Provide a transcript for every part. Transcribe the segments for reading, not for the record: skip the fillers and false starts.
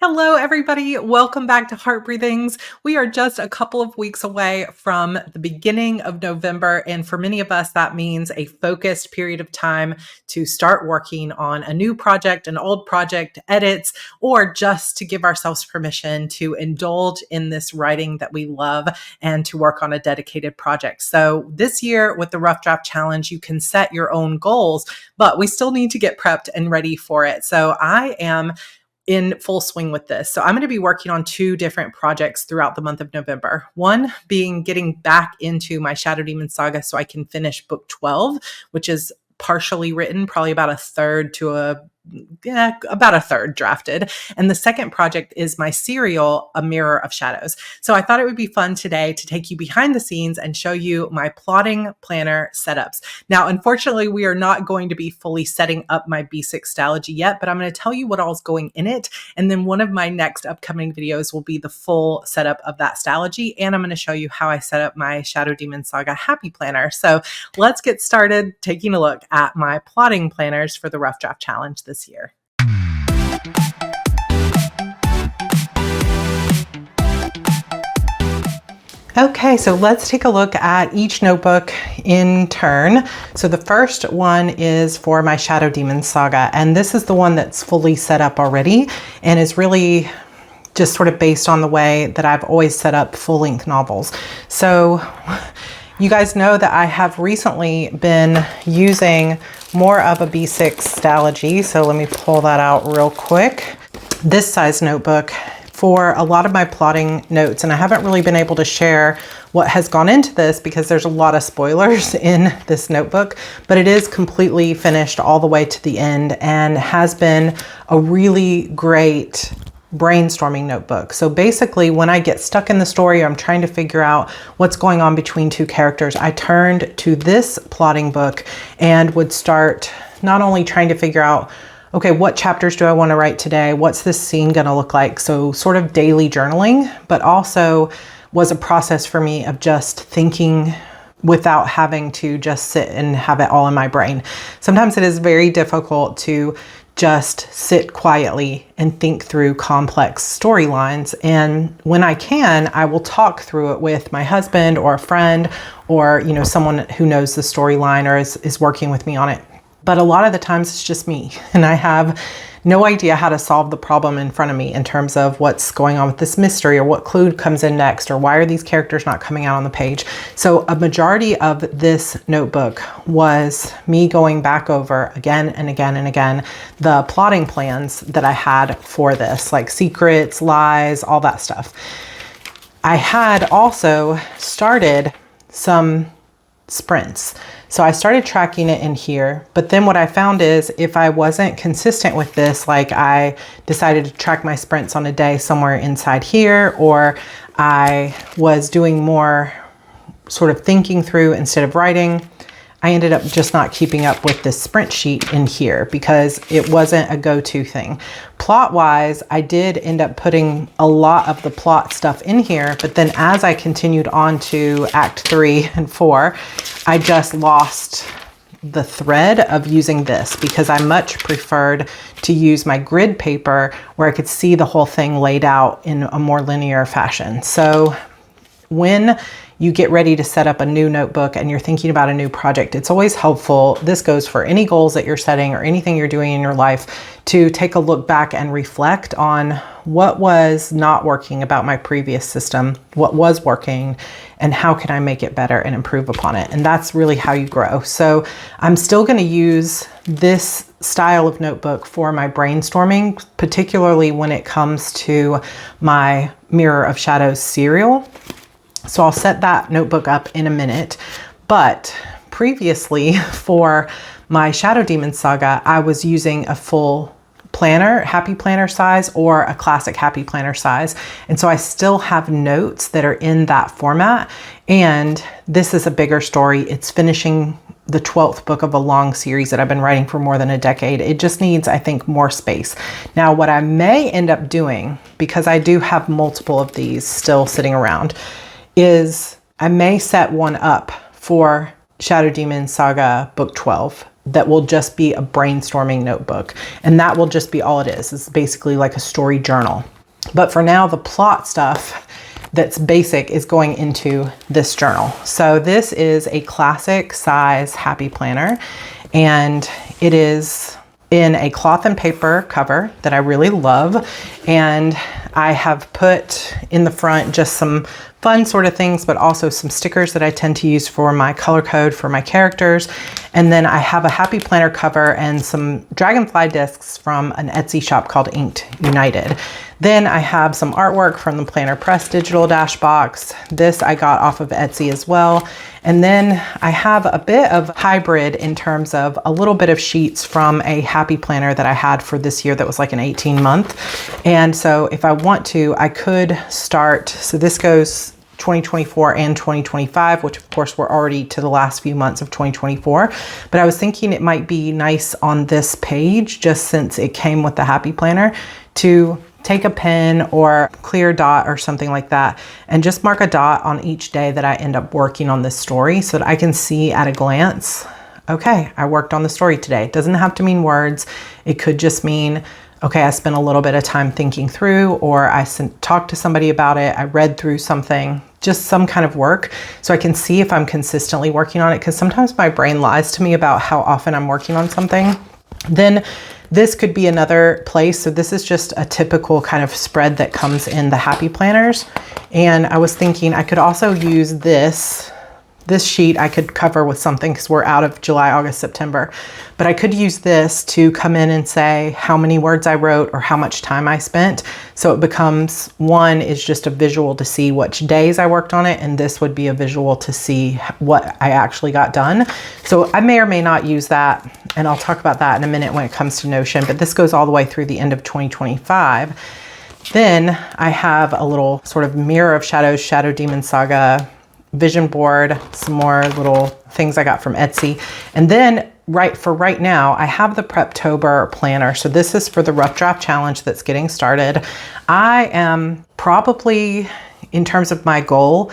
Hello, everybody. Welcome back to Heart Breathings. We are just a couple of weeks away from the beginning of November. And for many of us, that means a focused period of time to start working on a new project, an old project, edits, or just to give ourselves permission to indulge in this writing that we love and to work on a dedicated project. So this year with the Rough Draft Challenge, you can set your own goals, but we still need to get prepped and ready for it. So I am in full swing with this. So I'm going to be working on two different projects throughout the month of November. One being getting back into my Shadow Demon saga so I can finish book 12, which is partially written, probably about a third drafted. And the second project is my serial, A Mirror of Shadows. So I thought it would be fun today to take you behind the scenes and show you my plotting planner setups. Now, unfortunately, we are not going to be fully setting up my B6 Stalogy yet, but I'm going to tell you what all's going in it. And then one of my next upcoming videos will be the full setup of that Stalogy. And I'm going to show you how I set up my Shadow Demon Saga Happy Planner. So let's get started taking a look at my plotting planners for the Rough Draft Challenge this year. Okay, so let's take a look at each notebook in turn. So the first one is for my Shadow Demon Saga, and this is the one that's fully set up already and is really just sort of based on the way that I've always set up full-length novels. So you guys know that I have recently been using more of a B6 Stalogy. So let me pull that out real quick. This size notebook for a lot of my plotting notes. And I haven't really been able to share what has gone into this because there's a lot of spoilers in this notebook, but it is completely finished all the way to the end and has been a really great brainstorming notebook. So basically when I get stuck in the story, I'm trying to figure out what's going on between two characters, I turned to this plotting book and would start not only trying to figure out, okay, what chapters do I want to write today? What's this scene going to look like? So sort of daily journaling, but also was a process for me of just thinking without having to just sit and have it all in my brain. Sometimes it is very difficult to just sit quietly and think through complex storylines. And when I can, I will talk through it with my husband or a friend or, someone who knows the storyline or is working with me on it. But a lot of the times it's just me and I have no idea how to solve the problem in front of me in terms of what's going on with this mystery or what clue comes in next or why are these characters not coming out on the page. So a majority of this notebook was me going back over again and again and again the plotting plans that I had for this, like secrets, lies, all that stuff. I had also started some sprints. So I started tracking it in here, but then what I found is if I wasn't consistent with this, like I decided to track my sprints on a day somewhere inside here, or I was doing more sort of thinking through instead of writing, I ended up just not keeping up with this sprint sheet in here because it wasn't a go-to thing. Plot-wise, I did end up putting a lot of the plot stuff in here, but then as I continued on to Act 3 and 4, I just lost the thread of using this because I much preferred to use my grid paper where I could see the whole thing laid out in a more linear fashion. So when you get ready to set up a new notebook and you're thinking about a new project, it's always helpful. This goes for any goals that you're setting or anything you're doing in your life to take a look back and reflect on what was not working about my previous system, what was working, and how can I make it better and improve upon it. And that's really how you grow. So I'm still going to use this style of notebook for my brainstorming, particularly when it comes to my Mirror of Shadows serial. So I'll set that notebook up in a minute, but previously for my Shadow Demon Saga, I was using a full planner, Happy Planner size, or a classic Happy Planner size. And so I still have notes that are in that format. And this is a bigger story. It's finishing the 12th book of a long series that I've been writing for more than a decade. It just needs, I think, more space. Now, what I may end up doing, because I do have multiple of these still sitting around, is I may set one up for Shadow Demon Saga Book 12 that will just be a brainstorming notebook. And that will just be all it is. It's basically like a story journal. But for now, the plot stuff that's basic is going into this journal. So this is a classic size happy planner, and it is in a cloth and paper cover that I really love. And I have put in the front just some fun sort of things, but also some stickers that I tend to use for my color code for my characters. And then I have a happy planner cover and some dragonfly discs from an Etsy shop called Inked United. Then I have some artwork from the Planner Press digital dash box. This I got off of Etsy as well. And then I have a bit of hybrid in terms of a little bit of sheets from a happy planner that I had for this year that was like an 18-month. And so if I want to, I could start, so this goes 2024 and 2025, which of course we're already to the last few months of 2024. But I was thinking it might be nice on this page, just since it came with the happy planner, to take a pen or clear dot or something like that and just mark a dot on each day that I end up working on this story so that I can see at a glance, okay, I worked on the story today. It doesn't have to mean words. It could just mean, okay, I spent a little bit of time thinking through, or I talked to somebody about it. I read through something, just some kind of work, so I can see if I'm consistently working on it, because sometimes my brain lies to me about how often I'm working on something. Then this could be another place. So this is just a typical kind of spread that comes in the happy planners. And I was thinking I could also use this sheet I could cover with something, because we're out of July, August, September. But I could use this to come in and say how many words I wrote or how much time I spent. So it becomes, one is just a visual to see which days I worked on it, and this would be a visual to see what I actually got done. So I may or may not use that, and I'll talk about that in a minute when it comes to Notion, but this goes all the way through the end of 2025. Then I have a little sort of Mirror of Shadows, Shadow Demon Saga vision board, some more little things I got from Etsy. And then right now, I have the Preptober planner. So this is for the Rough Draft Challenge that's getting started. I am probably, in terms of my goal,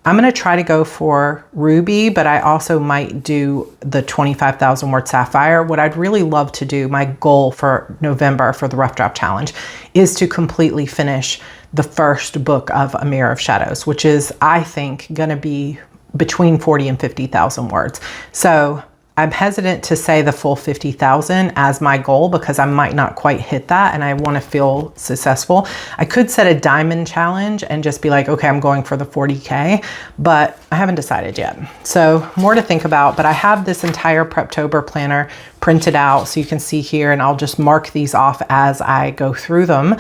I'm going to try to go for Ruby, but I also might do the 25,000 word Sapphire. What I'd really love to do, my goal for November for the Rough Draft Challenge, is to completely finish the first book of A Mirror of Shadows, which is, I think, going to be between 40 and 50,000 words. So I'm hesitant to say the full 50,000 as my goal, because I might not quite hit that and I want to feel successful. I could set a diamond challenge and just be like, okay, I'm going for the 40K, but I haven't decided yet. So more to think about, but I have this entire Preptober planner printed out so you can see here, and I'll just mark these off as I go through them.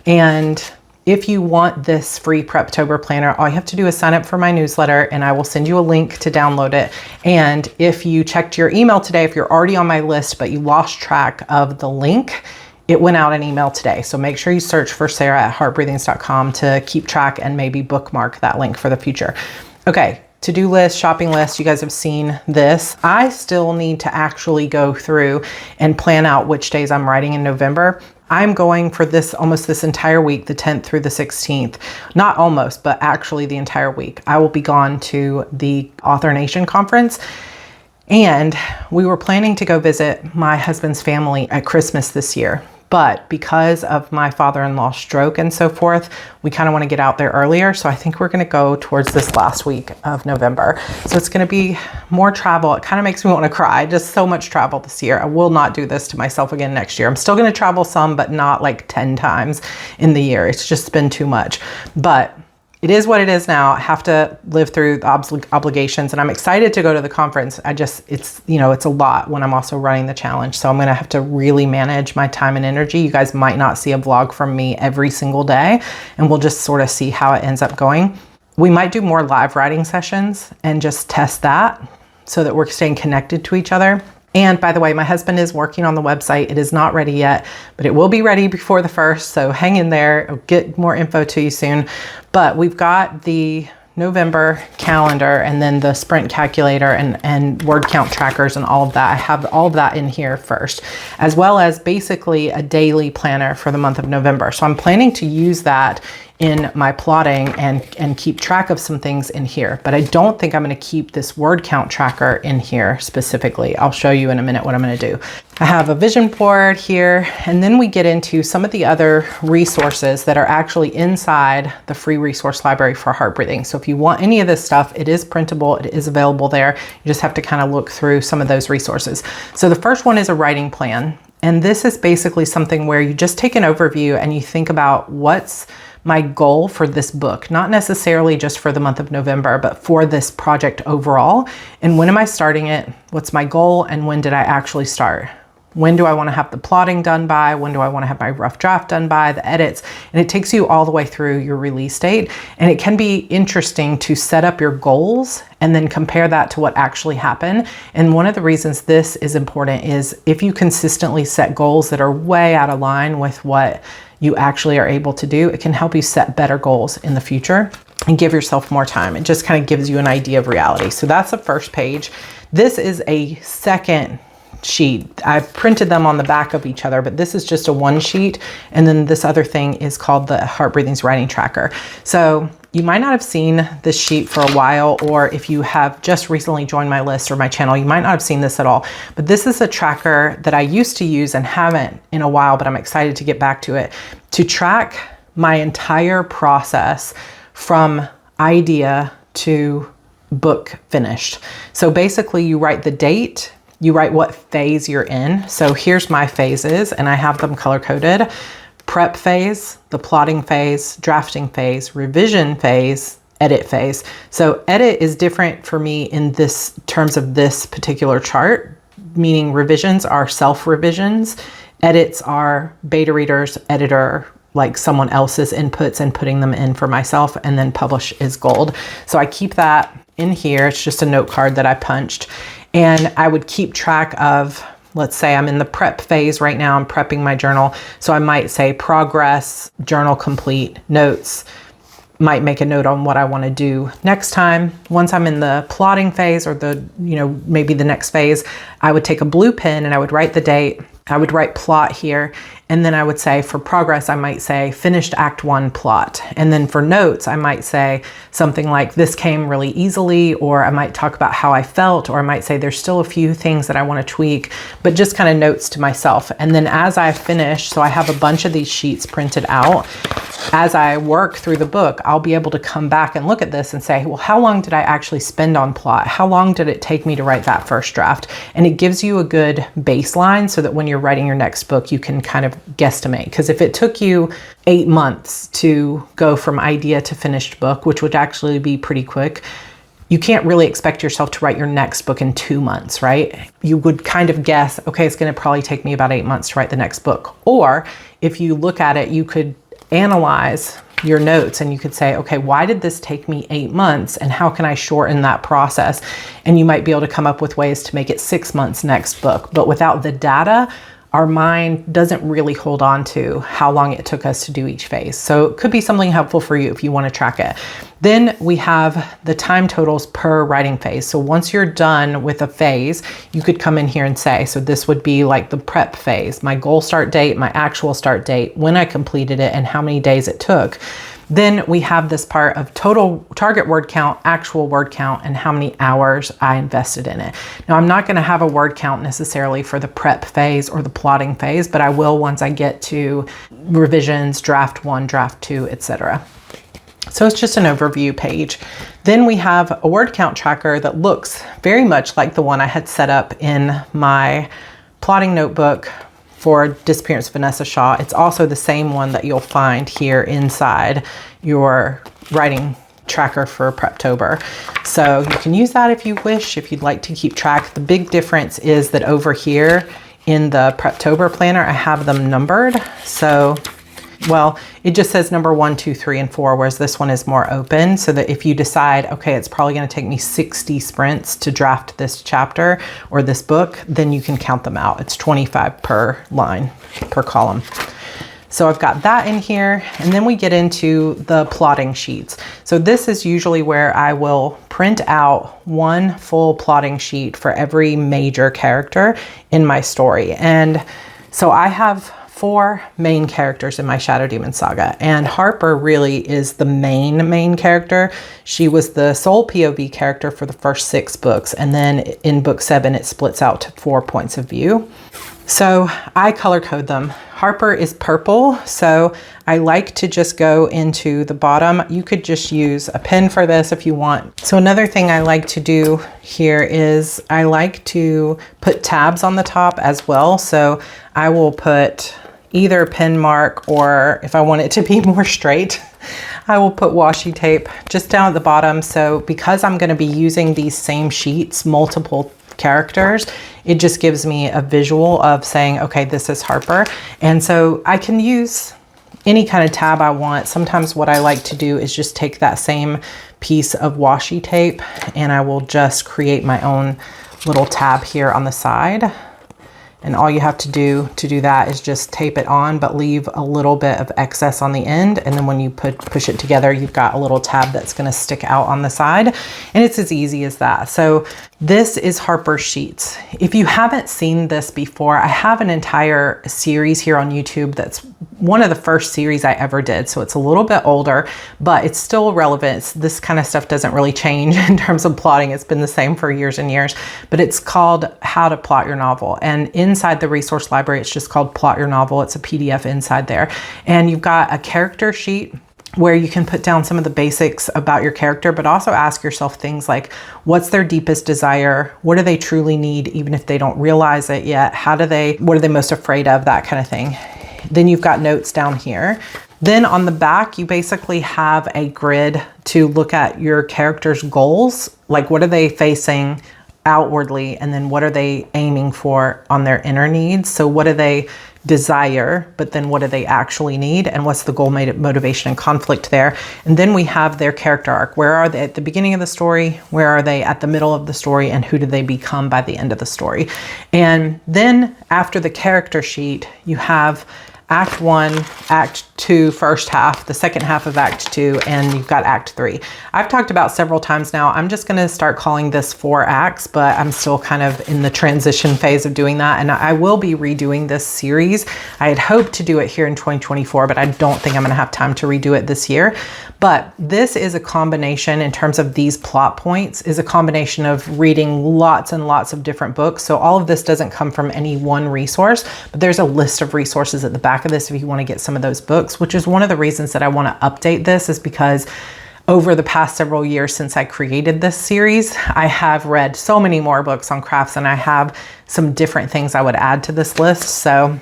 And if you want this free Preptober planner, all you have to do is sign up for my newsletter, and I will send you a link to download it. And if you checked your email today, if you're already on my list, but you lost track of the link, it went out an email today. So make sure you search for Sarah at heartbreathings.com to keep track and maybe bookmark that link for the future. Okay. To-do list, shopping list, you guys have seen this. I still need to actually go through and plan out which days I'm writing in November. I'm going for almost this entire week, the 10th through the 16th. Not almost, but actually the entire week. I will be gone to the Author Nation conference. And we were planning to go visit my husband's family at Christmas this year. But because of my father-in-law's stroke and so forth, we kind of want to get out there earlier. So I think we're going to go towards this last week of November. So it's going to be more travel. It kind of makes me want to cry. Just so much travel this year. I will not do this to myself again next year. I'm still going to travel some, but not like 10 times in the year. It's just been too much. But it is what it is now. I have to live through the obligations, and I'm excited to go to the conference. It's a lot when I'm also running the challenge. So I'm going to have to really manage my time and energy. You guys might not see a vlog from me every single day, and we'll just sort of see how it ends up going. We might do more live writing sessions and just test that so that we're staying connected to each other. And by the way, my husband is working on the website. It is not ready yet, but it will be ready before the 1st. So hang in there. I'll get more info to you soon. But we've got the November calendar and then the sprint calculator and word count trackers and all of that. I have all of that in here first, as well as basically a daily planner for the month of November. So I'm planning to use that in my plotting and keep track of some things in here. But I don't think I'm going to keep this word count tracker in here specifically. I'll show you in a minute what I'm going to do. I have a vision board here, and then we get into some of the other resources that are actually inside the free resource library for heart breathing. So if you want any of this stuff, it is printable, it is available there. You just have to kind of look through some of those resources. So the first one is a writing plan. And this is basically something where you just take an overview and you think about what's my goal for this book, not necessarily just for the month of November, but for this project overall. And when am I starting it? What's my goal? And when did I actually start? When do I want to have the plotting done by? When do I want to have my rough draft done by, the edits? And it takes you all the way through your release date. And it can be interesting to set up your goals and then compare that to what actually happened. And one of the reasons this is important is if you consistently set goals that are way out of line with what you actually are able to do, it can help you set better goals in the future and give yourself more time. It just kind of gives you an idea of reality. So that's the first page. This is a second sheet. I've printed them on the back of each other, but this is just a one sheet. And then this other thing is called the Heart Breathing's Writing Tracker. So you might not have seen this sheet for a while, or if you have just recently joined my list or my channel, you might not have seen this at all. But this is a tracker that I used to use and haven't in a while, but I'm excited to get back to it, to track my entire process from idea to book finished. So basically you write the date, you write what phase you're in. So here's my phases, and I have them color coded. Prep phase, the plotting phase, drafting phase, revision phase, edit phase. So edit is different for me in this terms of this particular chart, meaning revisions are self-revisions. Edits are beta readers, editor, like someone else's inputs and putting them in for myself, and then publish is gold. So I keep that in here. It's just a note card that I punched. And I would keep track of, let's say I'm in the prep phase right now, I'm prepping my journal. So I might say progress, journal complete, notes, might make a note on what I want to do next time. Once I'm in the plotting phase or the, maybe the next phase, I would take a blue pen and I would write the date. I would write plot here. And then I would say for progress, I might say finished Act 1 plot. And then for notes, I might say something like this came really easily, or I might talk about how I felt, or I might say there's still a few things that I want to tweak, but just kind of notes to myself. And then as I finish, so I have a bunch of these sheets printed out, as I work through the book, I'll be able to come back and look at this and say, well, how long did I actually spend on plot? How long did it take me to write that first draft? And it gives you a good baseline so that when you're writing your next book, you can kind of guesstimate. Because if it took you 8 months to go from idea to finished book, which would actually be pretty quick, you can't really expect yourself to write your next book in 2 months, right? You would kind of guess, okay, it's going to probably take me about 8 months to write the next book. Or if you look at it, you could analyze your notes and you could say, okay, why did this take me 8 months and how can I shorten that process? And you might be able to come up with ways to make it 6 months next book. But without the data, our mind doesn't really hold on to how long it took us to do each phase. So it could be something helpful for you if you want to track it. Then we have the time totals per writing phase. So once you're done with a phase, you could come in here and say, so this would be like the prep phase, my goal start date, my actual start date, when I completed it, and how many days it took. Then we have this part of total target word count, actual word count, and how many hours I invested in it. Now, I'm not going to have a word count necessarily for the prep phase or the plotting phase, but I will once I get to revisions, draft 1, draft 2, etc. So it's just an overview page. Then we have a word count tracker that looks very much like the one I had set up in my plotting notebook for Disappearance of Vanessa Shaw. It's also the same one that you'll find here inside your writing tracker for Preptober. So you can use that if you wish, if you'd like to keep track. The big difference is that over here in the Preptober planner, I have them numbered. So, well, it just says number 1, 2, 3, and 4, whereas this one is more open, so that if you decide, okay, it's probably going to take me 60 sprints to draft this chapter or this book, then you can count them out. It's 25 per line, per column. So I've got that in here, and then we get into the plotting sheets. So this is usually where I will print out one full plotting sheet for every major character in my story. And so I have 4 main characters in my Shadow Demon saga, and Harper really is the main character. She was the sole POV character for the first 6 books, and then in book 7 it splits out to 4 points of view. So I color code them. Harper is purple, so I like to just go into the bottom. You could just use a pen for this if you want. So another thing I like to do here is I like to put tabs on the top as well. So I will put either a pen mark, or if I want it to be more straight, I will put washi tape just down at the bottom. So because I'm going to be using these same sheets, multiple characters, it just gives me a visual of saying, okay, this is Harper. And so I can use any kind of tab I want. Sometimes what I like to do is just take that same piece of washi tape and I will just create my own little tab here on the side. And all you have to do that is just tape it on, but leave a little bit of excess on the end. And then when you push it together, you've got a little tab that's going to stick out on the side. And it's as easy as that. So this is Harper's Sheets. If you haven't seen this before, I have an entire series here on YouTube that's one of the first series I ever did. So it's a little bit older, but it's still relevant. This kind of stuff doesn't really change in terms of plotting. It's been the same for years and years, but it's called How to Plot Your Novel. And inside the resource library, it's just called Plot Your Novel. It's a PDF inside there. And you've got a character sheet where you can put down some of the basics about your character, but also ask yourself things like, what's their deepest desire? What do they truly need, even if they don't realize it yet? What are they most afraid of? That kind of thing. Then you've got notes down here. Then on the back, you basically have a grid to look at your character's goals. Like, what are they facing outwardly? And then what are they aiming for on their inner needs? So what do they desire, but then what do they actually need? And what's the goal, motivation, and conflict there? And then we have their character arc. Where are they at the beginning of the story? Where are they at the middle of the story? And who do they become by the end of the story? And then after the character sheet, you have Act 1, Act 2, first half, the second half of Act 2, and you've got Act 3. I've talked about several times now. I'm just going to start calling this 4 acts, but I'm still kind of in the transition phase of doing that. And I will be redoing this series. I had hoped to do it here in 2024, but I don't think I'm going to have time to redo it this year. But this is a combination, in terms of these plot points, is a combination of reading lots and lots of different books. So all of this doesn't come from any one resource, but there's a list of resources at the back of this if you want to get some of those books, which is one of the reasons that I want to update this, is because over the past several years since I created this series, I have read so many more books on crafts, and I have some different things I would add to this list. So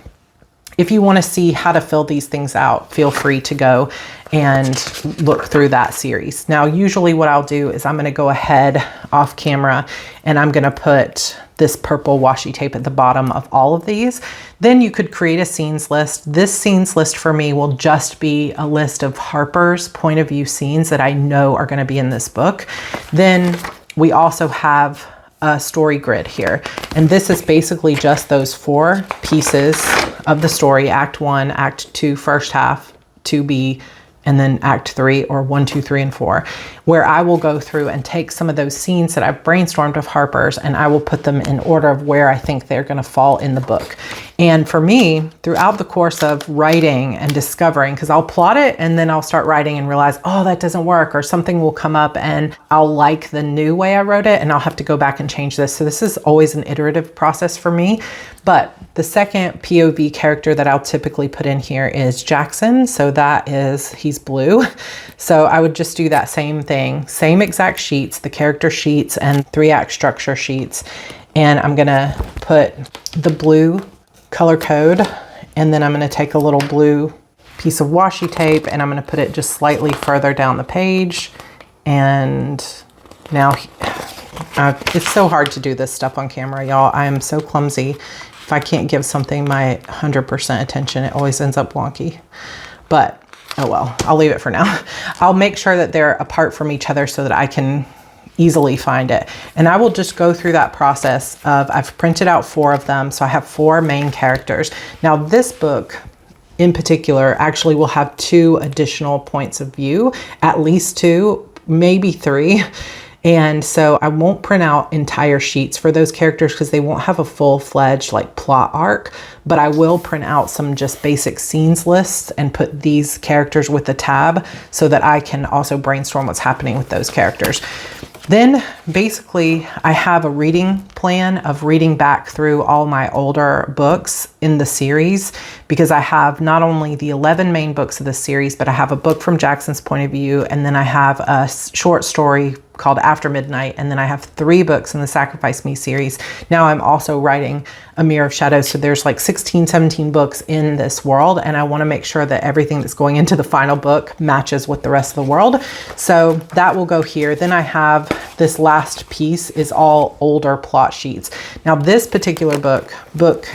if you want to see how to fill these things out, feel free to go and look through that series. Now, usually what I'll do is I'm going to go ahead off camera and I'm going to put this purple washi tape at the bottom of all of these. Then you could create a scenes list. This scenes list for me will just be a list of Harper's point of view scenes that I know are going to be in this book. Then we also have a story grid here. And this is basically just those 4 pieces of the story: Act 1, Act 2, first half, 2B, and then Act 3, or 1, 2, 3, and 4, where I will go through and take some of those scenes that I've brainstormed of Harper's, and I will put them in order of where I think they're going to fall in the book. And for me, throughout the course of writing and discovering, because I'll plot it and then I'll start writing and realize, oh, that doesn't work, or something will come up and I'll like the new way I wrote it and I'll have to go back and change this. So this is always an iterative process for me. But the second POV character that I'll typically put in here is Jackson. So that is, he's blue. So I would just do that same thing, same exact sheets, the character sheets and 3-act structure sheets. And I'm gonna put the blue color code, and then I'm gonna take a little blue piece of washi tape and I'm gonna put it just slightly further down the page. And now it's so hard to do this stuff on camera, y'all. I am so clumsy. If I can't give something my 100% attention, it always ends up wonky. But oh well, I'll leave it for now. I'll make sure that they're apart from each other so that I can easily find it. And I will just go through that process of, I've printed out 4 of them. So I have 4 main characters. Now this book in particular actually will have 2 additional points of view, at least 2, maybe 3. And so I won't print out entire sheets for those characters because they won't have a full-fledged like plot arc, but I will print out some just basic scenes lists and put these characters with a tab so that I can also brainstorm what's happening with those characters. Then basically I have a reading plan of reading back through all my older books in the series, because I have not only the 11 main books of the series, but I have a book from Jackson's point of view, and then I have a short story called After Midnight, and then I have 3 books in the Sacrifice Me series. Now I'm also writing A Mirror of Shadows, so there's like 16, 17 books in this world, and I want to make sure that everything that's going into the final book matches with the rest of the world. So that will go here. Then I have this last piece is all older plot sheets. Now this particular book, book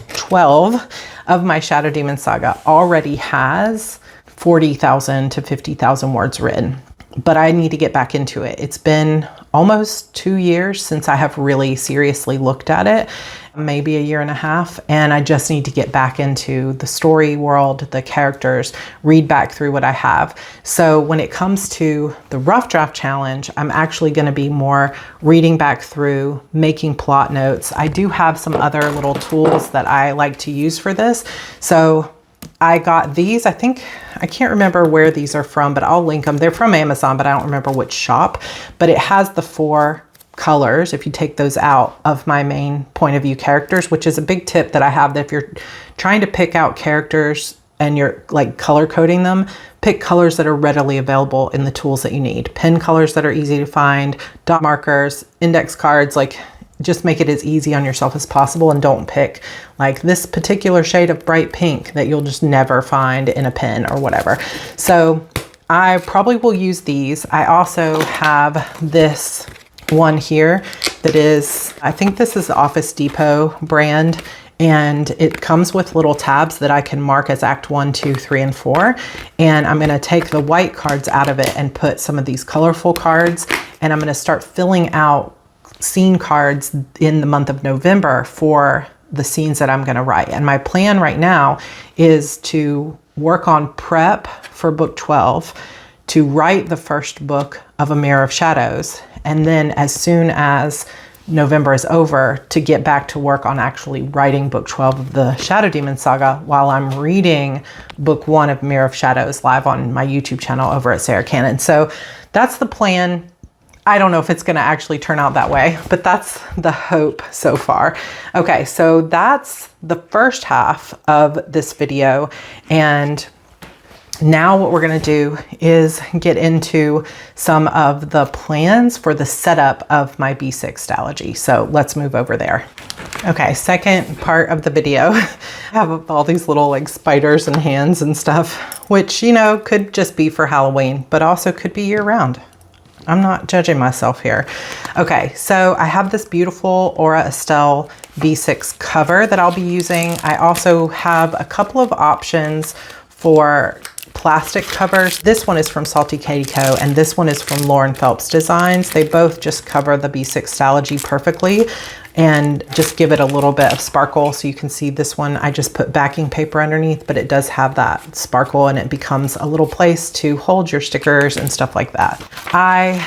12 of my Shadow Demon Saga, already has 40,000 to 50,000 words written, but I need to get back into it. It's been almost 2 years since I have really seriously looked at it, maybe a year and a half, and I just need to get back into the story world, the characters, read back through what I have. So when it comes to the rough draft challenge, I'm actually going to be more reading back through, making plot notes. I do have some other little tools that I like to use for this. So I got these, I can't remember where these are from, but I'll link them. They're from Amazon, but I don't remember which shop. But it has the 4 colors, if you take those out, of my main point of view characters, which is a big tip that I have, that if you're trying to pick out characters and you're like color coding them, pick colors that are readily available in the tools that you need. Pen colors that are easy to find, dot markers, index cards, like just make it as easy on yourself as possible, and don't pick like this particular shade of bright pink that you'll just never find in a pen or whatever. So I probably will use these. I also have this one here that is, I think this is the Office Depot brand, and it comes with little tabs that I can mark as Act 1, 2, 3, and 4. And I'm gonna take the white cards out of it and put some of these colorful cards, and I'm gonna start filling out scene cards in the month of November for the scenes that I'm going to write. And my plan right now is to work on prep for book 12, to write the first book of A Mirror of Shadows, and then as soon as November is over, to get back to work on actually writing book 12 of the Shadow Demon Saga while I'm reading book 1 of Mirror of Shadows live on my YouTube channel over at Sarra Cannon. So that's the plan. I don't know if it's going to actually turn out that way, but that's the hope so far. Okay, so that's the first half of this video. And now what we're going to do is get into some of the plans for the setup of my B6 Stalogy. So let's move over there. Okay, second part of the video. I have all these little like spiders and hands and stuff, which, you know, could just be for Halloween, but also could be year round. I'm not judging myself here. Okay, so I have this beautiful Aura Estelle B6 cover that I'll be using. I also have a couple of options for plastic covers. This one is from Salty Katie Co. and this one is from Lauren Phelps Designs. They both just cover the B6 Stalogy perfectly and just give it a little bit of sparkle. So you can see this one, I just put backing paper underneath, but it does have that sparkle and it becomes a little place to hold your stickers and stuff like that. I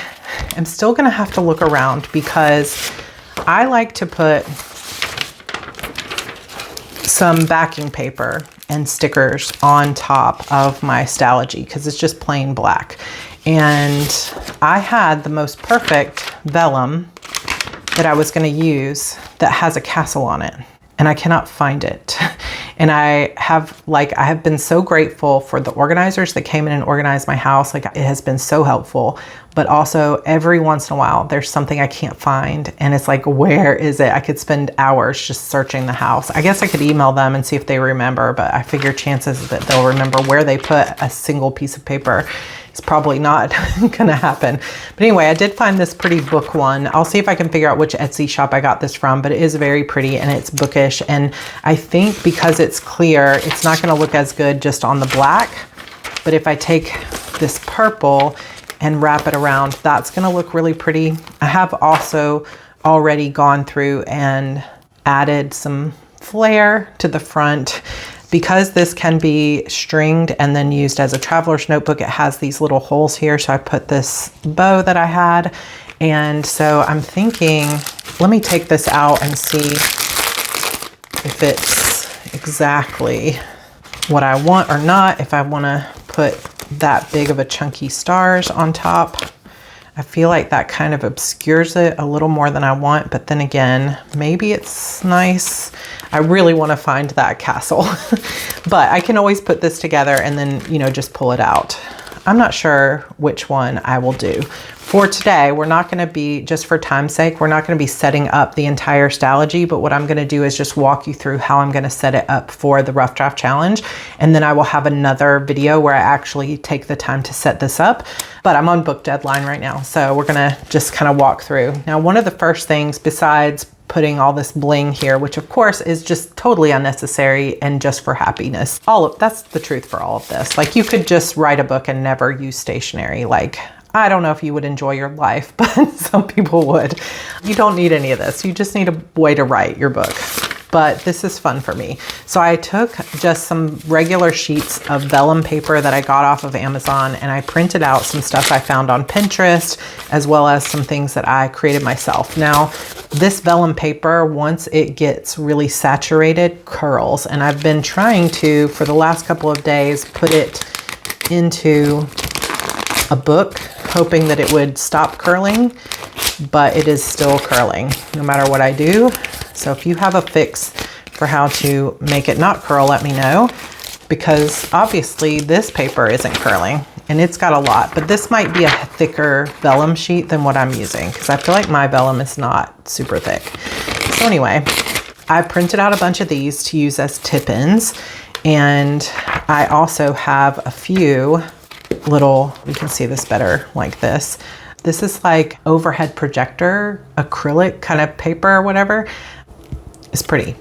am still gonna have to look around because I like to put some backing paper and stickers on top of my Stalogy because it's just plain black. And I had the most perfect vellum that I was going to use that has a castle on it, and I cannot find it. And I have been so grateful for the organizers that came in and organized my house. Like, it has been so helpful, but also every once in a while there's something I can't find and it's like, where is it? I could spend hours just searching the house. I guess I could email them and see if they remember, but I figure chances that they'll remember where they put a single piece of paper is probably not gonna happen. But anyway, I did find this pretty book one. I'll see if I can figure out which Etsy shop I got this from, but it is very pretty and it's bookish. And I think because it's clear, it's not gonna look as good just on the black. But if I take this purple and wrap it around, that's gonna look really pretty. I have also already gone through and added some flair to the front. Because this can be stringed and then used as a traveler's notebook, it has these little holes here. So I put this bow that I had And so I'm thinking, let me take this out and see if it's exactly what I want or not, if I want to put that big of a chunky stars on top. I feel like that kind of obscures it a little more than I want, but then again, maybe it's nice. I really want to find that castle, but I can always put this together and then, you know, just pull it out. I'm not sure which one I will do. For today, we're not going to be, just for time's sake, we're not going to be setting up the entire Stalogy, but what I'm going to do is just walk you through how I'm going to set it up for the Rough Draft Challenge. And then I will have another video where I actually take the time to set this up. But I'm on book deadline right now, so we're going to just kind of walk through. Now, one of the first things, besides putting all this bling here, which of course is just totally unnecessary and just for happiness. That's the truth for all of this. Like, you could just write a book and never use stationery. Like, I don't know if you would enjoy your life, but some people would. You don't need any of this. You just need a way to write your book. But this is fun for me. So I took just some regular sheets of vellum paper that I got off of Amazon, and I printed out some stuff I found on Pinterest, as well as some things that I created myself. Now, this vellum paper, once it gets really saturated, curls. And I've been trying to, for the last couple of days, put it into a book, hoping that it would stop curling, but it is still curling no matter what I do. So if you have a fix for how to make it not curl, let me know, because obviously this paper isn't curling and it's got a lot, but this might be a thicker vellum sheet than what I'm using, because I feel like my vellum is not super thick. So anyway, I printed out a bunch of these to use as tip-ins, and I also have a few little, you can see this better like this. This is like overhead projector, acrylic kind of paper or whatever. It's pretty.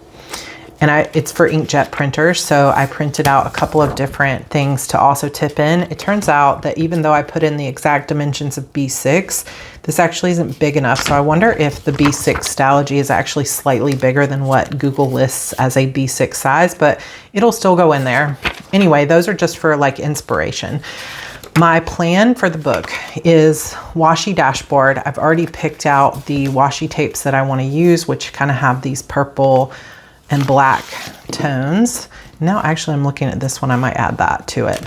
And it's for inkjet printers. So I printed out a couple of different things to also tip in. It turns out that even though I put in the exact dimensions of B6, this actually isn't big enough. So I wonder if the B6 Stalogy is actually slightly bigger than what Google lists as a B6 size, but it'll still go in there. Anyway, those are just for like inspiration. My plan for the book is washi dashboard. I've already picked out the washi tapes that I want to use, which kind of have these purple and black tones. Now, actually, I'm looking at this one. I might add that to it.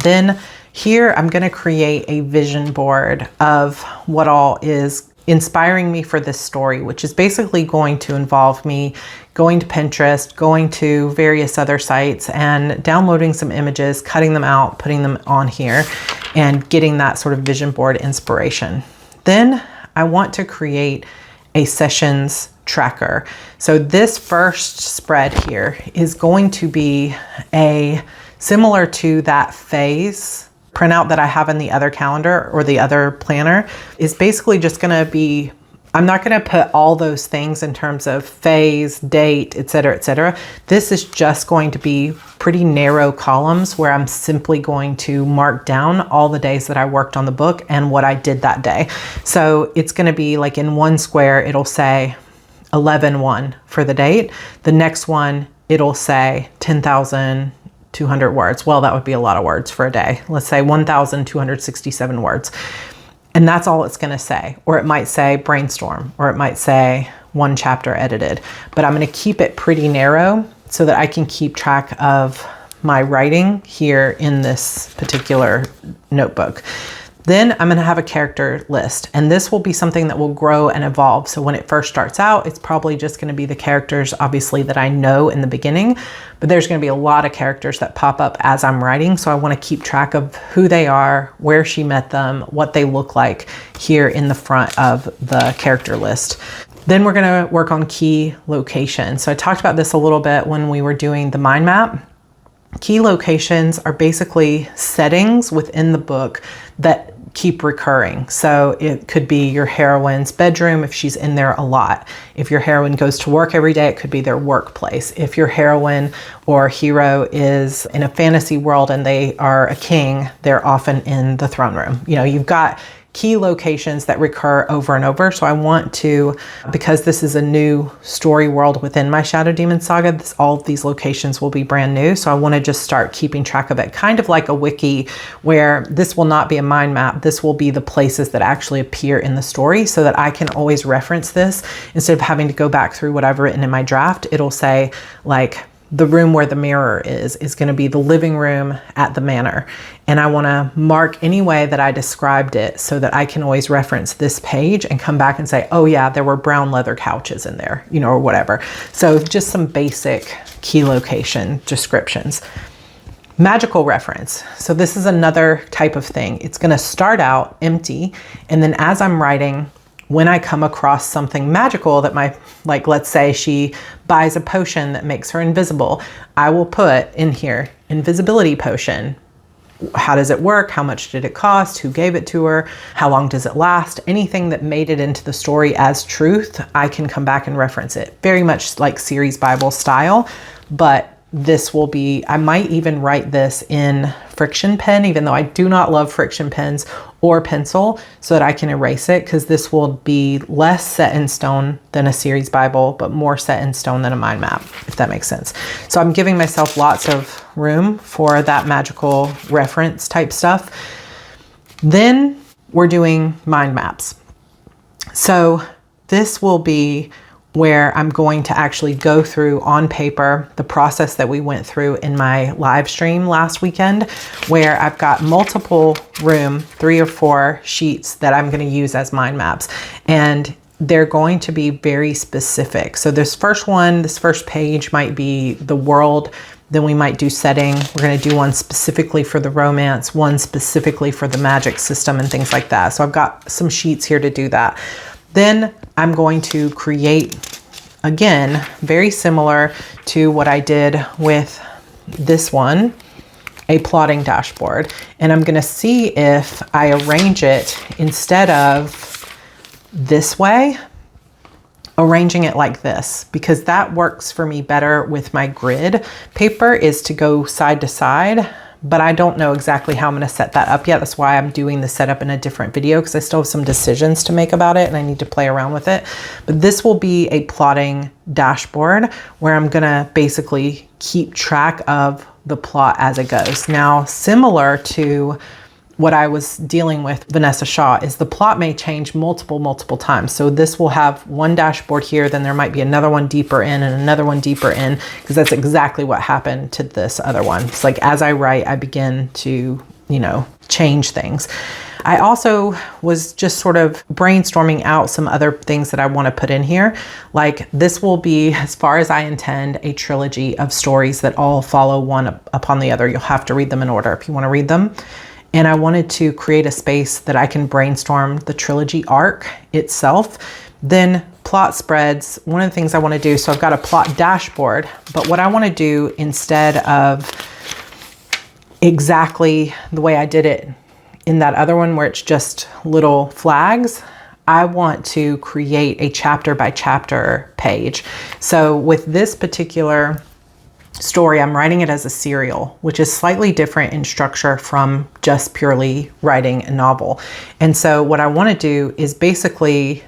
Then here, I'm going to create a vision board of what all is inspiring me for this story, which is basically going to involve me going to Pinterest, going to various other sites and downloading some images, cutting them out, putting them on here, and getting that sort of vision board inspiration. Then I want to create a sessions tracker. So this first spread here is going to be similar to that phase printout that I have in the other calendar or the other planner. Is basically just going to be, I'm not going to put all those things in terms of phase, date, etc., etc. This is just going to be pretty narrow columns where I'm simply going to mark down all the days that I worked on the book and what I did that day. So it's going to be like in one square, it'll say 11/1 for the date. The next one, it'll say 10,200 words. Well, that would be a lot of words for a day. Let's say 1,267 words. And that's all it's going to say. Or it might say brainstorm, or it might say one chapter edited. But I'm going to keep it pretty narrow so that I can keep track of my writing here in this particular notebook. Then I'm going to have a character list, and this will be something that will grow and evolve. So when it first starts out, it's probably just going to be the characters, obviously, that I know in the beginning, but there's going to be a lot of characters that pop up as I'm writing. So I want to keep track of who they are, where she met them, what they look like here in the front of the character list. Then we're going to work on key locations. So I talked about this a little bit when we were doing the mind map. Key locations are basically settings within the book that keep recurring. So it could be your heroine's bedroom if she's in there a lot. If your heroine goes to work every day, it could be their workplace. If your heroine or hero is in a fantasy world and they are a king, they're often in the throne room. You know, you've got key locations that recur over and over. So I want to, because this is a new story world within my Shadow Demon Saga, all of these locations will be brand new. So I want to just start keeping track of it, kind of like a wiki, where this will not be a mind map. This will be the places that actually appear in the story, so that I can always reference this instead of having to go back through what I've written in my draft. It'll say like, the room where the mirror is going to be the living room at the manor. And I want to mark any way that I described it so that I can always reference this page and come back and say, oh yeah, there were brown leather couches in there, you know, or whatever. So just some basic key location descriptions. Magical reference. So this is another type of thing. It's going to start out empty. And then as I'm writing, when I come across something magical that like let's say she buys a potion that makes her invisible, I will put in here, invisibility potion. How does it work? How much did it cost? Who gave it to her? How long does it last? Anything that made it into the story as truth, I can come back and reference it. Very much like series Bible style, but this will be, I might even write this in friction pen, even though I do not love friction pens or pencil, so that I can erase it, because this will be less set in stone than a series Bible, but more set in stone than a mind map, if that makes sense. So I'm giving myself lots of room for that magical reference type stuff. Then we're doing mind maps. So this will be where I'm going to actually go through on paper the process that we went through in my live stream last weekend, where I've got multiple 3 or 4 sheets that I'm going to use as mind maps. And they're going to be very specific. So this first page might be the world. Then we might do setting. We're going to do one specifically for the romance, one specifically for the magic system and things like that. So I've got some sheets here to do that. Then I'm going to create, again, very similar to what I did with this one, a plotting dashboard. And I'm going to see if I arrange it instead of this way, arranging it like this, because that works for me better with my grid paper, is to go side to side. But I don't know exactly how I'm going to set that up yet. That's why I'm doing the setup in a different video, because I still have some decisions to make about it and I need to play around with it. But this will be a plotting dashboard where I'm going to basically keep track of the plot as it goes. Now, similar to what I was dealing with Vanessa Shaw, is the plot may change multiple times. So this will have one dashboard here, then there might be another one deeper in and another one deeper in, because that's exactly what happened to this other one. It's like, as I write, I begin to, you know, change things. I also was just sort of brainstorming out some other things that I want to put in here. Like, this will be, as far as I intend, a trilogy of stories that all follow one upon the other. You'll have to read them in order if you want to read them. And I wanted to create a space that I can brainstorm the trilogy arc itself. Then plot spreads, one of the things I want to do, so I've got a plot dashboard, but what I want to do, instead of exactly the way I did it in that other one where it's just little flags, I want to create a chapter by chapter page. So with this particular story, I'm writing it as a serial, which is slightly different in structure from just purely writing a novel. And so what I want to do is basically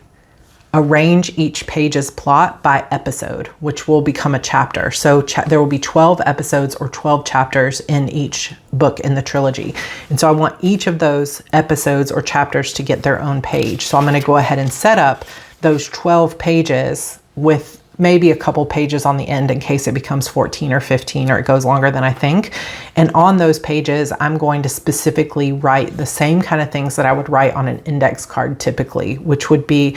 arrange each page's plot by episode, which will become a chapter. So there will be 12 episodes or 12 chapters in each book in the trilogy. And so I want each of those episodes or chapters to get their own page. So I'm going to go ahead and set up those 12 pages with maybe a couple pages on the end in case it becomes 14 or 15 or it goes longer than I think. And on those pages, I'm going to specifically write the same kind of things that I would write on an index card typically, which would be,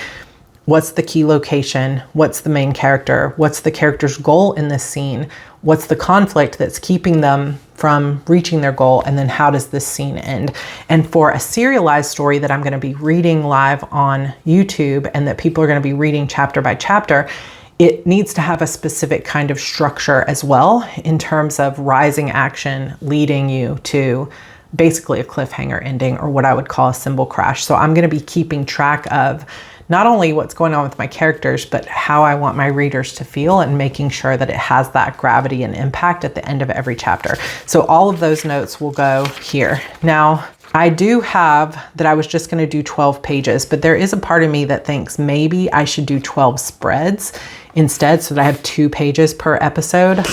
what's the key location? What's the main character? What's the character's goal in this scene? What's the conflict that's keeping them from reaching their goal? And then how does this scene end? And for a serialized story that I'm going to be reading live on YouTube and that people are going to be reading chapter by chapter, it needs to have a specific kind of structure as well, in terms of rising action leading you to basically a cliffhanger ending, or what I would call a symbol crash. So I'm going to be keeping track of not only what's going on with my characters, but how I want my readers to feel, and making sure that it has that gravity and impact at the end of every chapter. So all of those notes will go here. Now, I do have that I was just going to do 12 pages, but there is a part of me that thinks maybe I should do 12 spreads instead so that I have 2 pages per episode.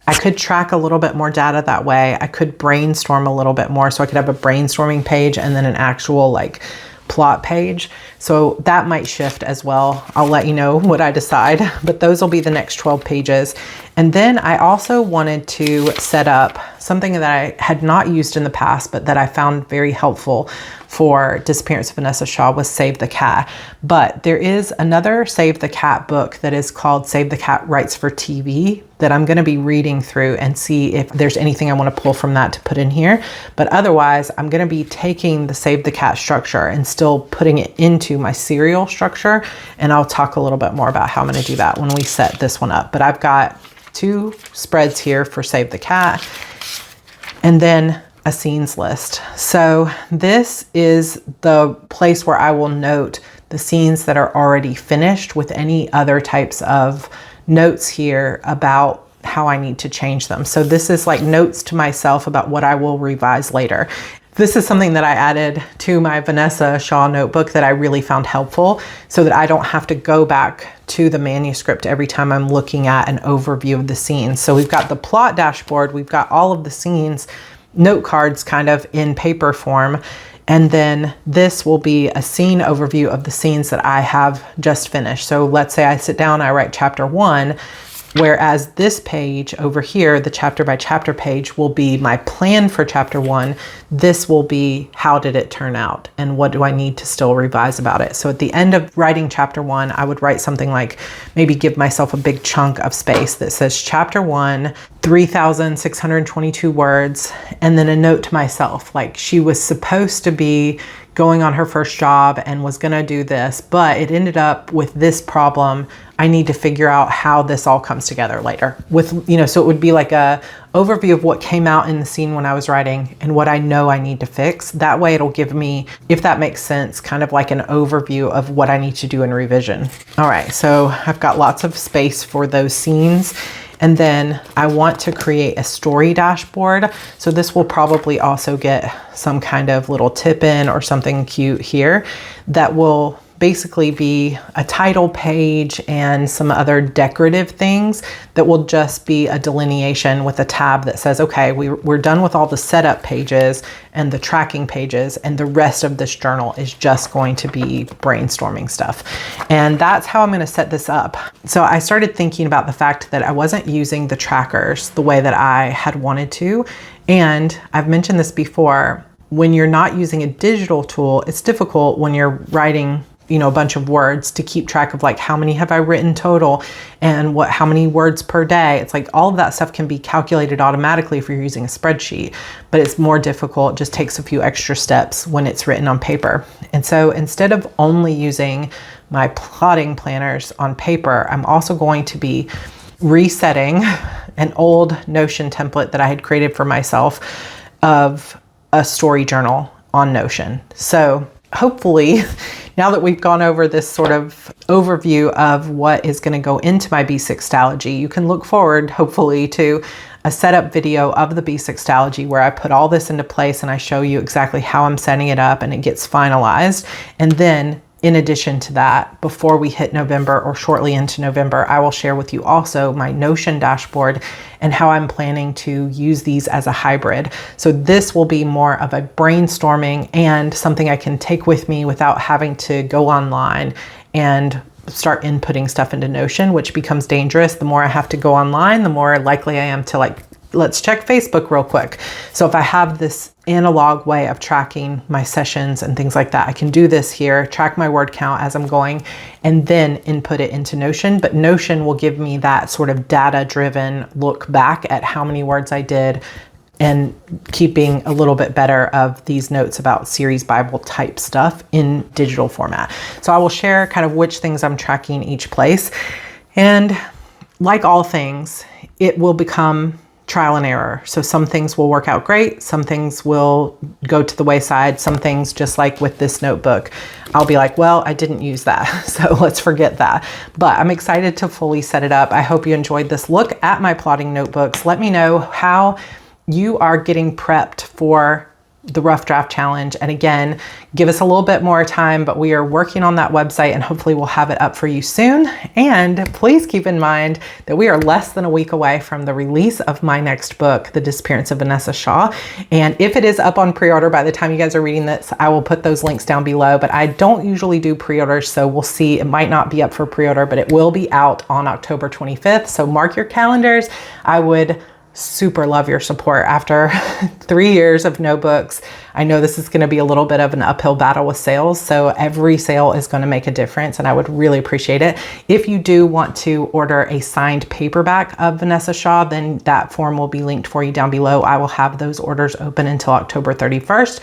I could track a little bit more data that way. I could brainstorm a little bit more, so I could have a brainstorming page and then an actual like plot page. So that might shift as well. I'll let you know what I decide, but those will be the next 12 pages. And then I also wanted to set up something that I had not used in the past, but that I found very helpful for Disappearance of Vanessa Shaw was Save the Cat. But there is another Save the Cat book that is called Save the Cat Writes for TV that I'm going to be reading through and see if there's anything I want to pull from that to put in here. But otherwise, I'm going to be taking the Save the Cat structure and still putting it into my serial structure. And I'll talk a little bit more about how I'm going to do that when we set this one up. But I've got 2 spreads here for Save the Cat and then a scenes list. So this is the place where I will note the scenes that are already finished with any other types of notes here about how I need to change them. So this is like notes to myself about what I will revise later. This is something that I added to my Vanessa Shaw notebook that I really found helpful so that I don't have to go back to the manuscript every time I'm looking at an overview of the scenes. So we've got the plot dashboard, we've got all of the scenes, note cards kind of in paper form. And then this will be a scene overview of the scenes that I have just finished. So let's say I sit down, I write chapter 1, whereas this page over here, the chapter by chapter page, will be my plan for chapter 1. This will be how did it turn out and what do I need to still revise about it. So at the end of writing chapter 1, I would write something like, maybe give myself a big chunk of space that says chapter 1, 3,622 words, and then a note to myself, like she was supposed to be going on her first job and was gonna do this, but it ended up with this problem. I need to figure out how this all comes together later with, so it would be like a overview of what came out in the scene when I was writing and what I know I need to fix. That way it'll give me, if that makes sense, kind of like an overview of what I need to do in revision. All right, so I've got lots of space for those scenes. And then I want to create a story dashboard. So this will probably also get some kind of little tip in or something cute here that will basically be a title page and some other decorative things that will just be a delineation with a tab that says, okay, we're done with all the setup pages and the tracking pages, and the rest of this journal is just going to be brainstorming stuff. And that's how I'm going to set this up. So I started thinking about the fact that I wasn't using the trackers the way that I had wanted to. And I've mentioned this before, when you're not using a digital tool, it's difficult when you're writing a bunch of words to keep track of like how many have I written total and how many words per day. It's like all of that stuff can be calculated automatically if you're using a spreadsheet, but it's more difficult. It just takes a few extra steps when it's written on paper. And so instead of only using my plotting planners on paper, I'm also going to be resetting an old Notion template that I had created for myself of a story journal on Notion. So hopefully, now that we've gone over this sort of overview of what is going to go into my B6 Stalogy, you can look forward, hopefully, to a setup video of the B6 Stalogy where I put all this into place and I show you exactly how I'm setting it up and it gets finalized. And then in addition to that, before we hit November or shortly into November, I will share with you also my Notion dashboard and how I'm planning to use these as a hybrid. So this will be more of a brainstorming and something I can take with me without having to go online and start inputting stuff into Notion, which becomes dangerous. The more I have to go online, the more likely I am to let's check Facebook real quick. So if I have this analog way of tracking my sessions and things like that, I can do this here, track my word count as I'm going, and then input it into Notion. But Notion will give me that sort of data-driven look back at how many words I did and keeping a little bit better of these notes about series Bible type stuff in digital format. So I will share kind of which things I'm tracking each place. And like all things, it will become trial and error. So some things will work out great. Some things will go to the wayside. Some things, just like with this notebook, I'll be like, well, I didn't use that. So let's forget that. But I'm excited to fully set it up. I hope you enjoyed this look at my plotting notebooks. Let me know how you are getting prepped for the Rough Draft Challenge. And again, give us a little bit more time, but we are working on that website and hopefully we'll have it up for you soon. And please keep in mind that we are less than a week away from the release of my next book, The Disappearance of Vanessa Shaw. And if it is up on pre-order by the time you guys are reading this, I will put those links down below, but I don't usually do pre-orders, so we'll see. It might not be up for pre-order, but it will be out on October 25th. So mark your calendars. I would super love your support after 3 years of no books. I know this is going to be a little bit of an uphill battle with sales, so every sale is going to make a difference and I would really appreciate it. If you do want to order a signed paperback of Vanessa Shaw, then that form will be linked for you down below. I will have those orders open until October 31st.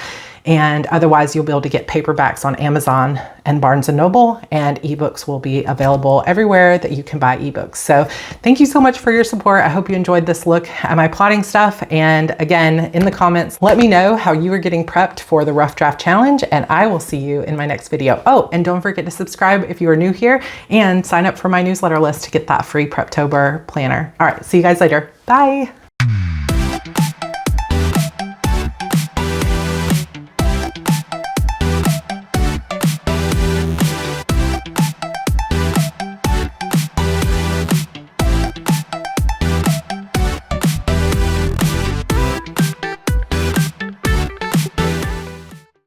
And otherwise you'll be able to get paperbacks on Amazon and Barnes & Noble, and ebooks will be available everywhere that you can buy ebooks. So thank you so much for your support. I hope you enjoyed this look at my plotting stuff. And again, in the comments, let me know how you are getting prepped for the Rough Draft Challenge, and I will see you in my next video. Oh, and don't forget to subscribe if you are new here and sign up for my newsletter list to get that free Preptober planner. All right, see you guys later. Bye.